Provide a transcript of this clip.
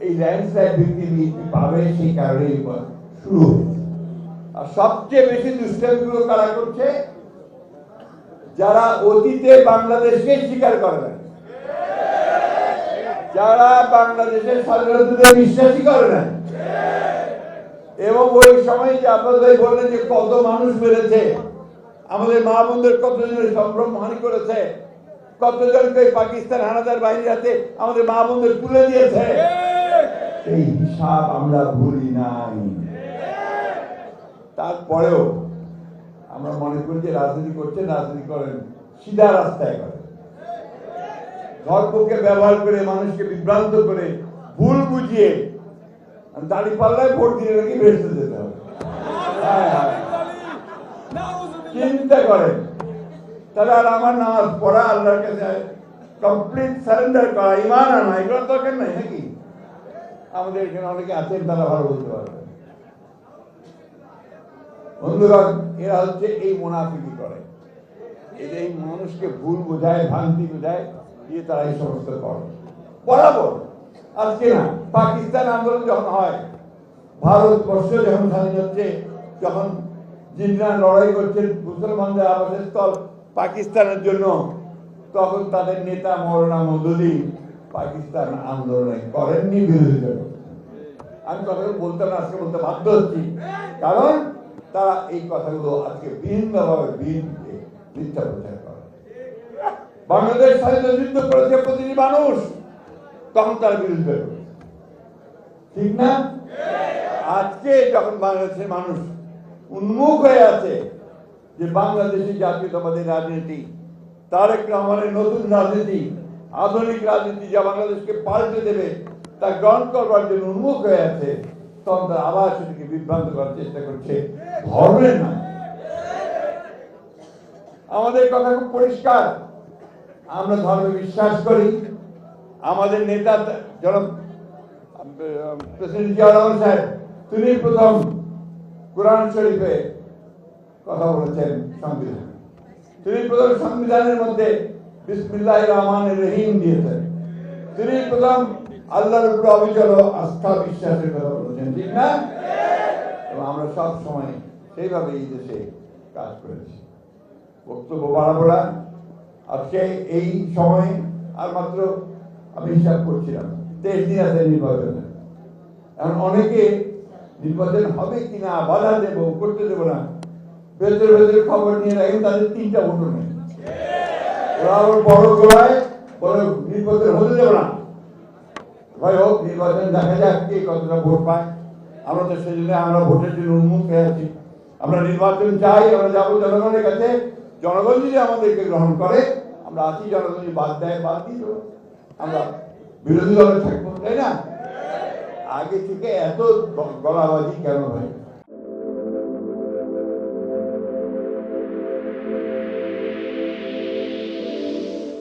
এই ল্যান্ডস্লাইড বৃদ্ধি পাবে সেই কারণেই শুরু হয়েছে। আর সবচেয়ে বেশি দুষ্টামিগুলো কারা করছে? যারা অতীতে বাংলাদেশকে স্বীকার করে না, যারা বাংলাদেশের স্বাধীনতাতে বিশ্বাসী করে না, এবং ওই সময় যে আপনাদের বললেন যে কত মানুষ মেরেছে, আমাদের মা বোনদের কতজনের সম্ভ্রম হানি করেছে, কতজনকে পাকিস্তান হানাদার বাহিনীর হাতে আমাদের মা বোনদের তুলে দিয়েছে, এই হিসাব আমরা ভুলি নাই। তারপরেও আমরা মনে করি যে রাজনীতি করছেন, রাজনীতি করেন সিধা রাস্তায় করেন, ধর্মকে ব্যবহার করে মানুষকে বিভ্রান্ত করে ভুল বুঝিয়ে দাড়ি পাল্লায় ভোট দিয়ে নাকি ভেসে যেতে হবে। চিন্তা করেন, তাহলে আর আমার নামাজ পড়া, আল্লাহর কাছে কমপ্লিট সারেন্ডার করা, ইমান আনা, এগুলোর দরকার নাই নাকি? আমাদের এখানে অনেকে আছেন, তারা ভালো বলতে পারবে। বন্ধুগণ, এরা হচ্ছে এই মুনাফিকি করে, এই মানুষকে ভুল বোঝায়, ভ্রান্তি বোঝায়, দিয়ে তারা এই সমস্ত করে বরাবর। আজকে না, পাকিস্তান আন্দোলন যখন হয়, ভারতবর্ষ যখন স্বাধীন হচ্ছে, যখন জিন্নারা লড়াই করছেন মুসলমানদের আবাসস্থল পাকিস্তানের জন্য, তখন তাদের নেতা মৌলানা মওদুদি পাকিস্তান আন্দোলনে করেননি, বিরোধিতা করতেন। আমি কথাগুলো বলতে না, আজকে বলতে বাধ্য হচ্ছি, কারণ তারা এই কথাগুলো আজকে বিভিন্নভাবে বিএনপিকে মিথ্যা প্রচার করে। বাংলাদেশ স্বাধীনতা যুদ্ধ করেছে প্রতিটি মানুষ, তখন তার বিরুদ্ধে, ঠিক না? আজকে যখন বাংলাদেশের মানুষ উন্মুখ হয়ে আছে যে বাংলাদেশি জাতীয়তাবাদী রাজনীতি, তারেক রহমানের নতুন রাজনীতি, আধুনিক রাজনীতি যা বাংলাদেশকে পাল্টে দেবে তা গ্রহণ করবার জন্য উন্মুখ হয়ে আছে, তখন তারা আবার সেটাকে বিভ্রান্ত করার চেষ্টা করছে ধর্মের নাম। আমাদের কথা খুব পরিষ্কার, আমরা ধর্মে বিশ্বাস করি। আমাদের নেতা জনাব প্রেসিডেন্ট জিয়াউর রহমান সাহেব, তিনি প্রথম কোরআন শরীফে কথা বলেছেন সংবিধান, তিনি প্রথম সংবিধানের মধ্যে বিসমিল্লাহির রহমানির রহিম দিয়েছেন, তিনি প্রথম আল্লাহর উপর অবিচল আস্থা বিশ্বাসের কথা বলেছেন, ঠিক না? এবং আমরা সব সময় সেইভাবে এই দেশে কাজ করেছি। বক্তব্য বাড়াবো না, আজকে এই সময় আর মাত্র আমি হিসাব করছিলাম 23 দিন আছে নির্বাচনে। এখন অনেকে নির্বাচন হবে কিনা, বাধা দেবো, করতে দেবো না, ভেতরে ভেতরে খবর নিয়ে রাখেন, তাদের 3টা ভোটও নেই। ওরা আবার বড় গোড়ায় বড় নির্বাচন হতে দেবো না, ভাই হোক নির্বাচন, দেখা যাক কে কতটা ভোট পায়। আমরা তো সেজন্য আমরা ভোটের জন্য উন্মুখ হয়ে আছি। আমরা নির্বাচন চাই, আমরা যাবো জনগণের কাছে, জনগণ যদি আমাদেরকে গ্রহণ করে আমরা আছি, জনগণ যদি বাদ দেয় বাদ দিয়ে দেবো, আমরা বিরোধী দলে থাকবো, তাই না? আগে থেকে এত গলাবাজি কেন ভাই?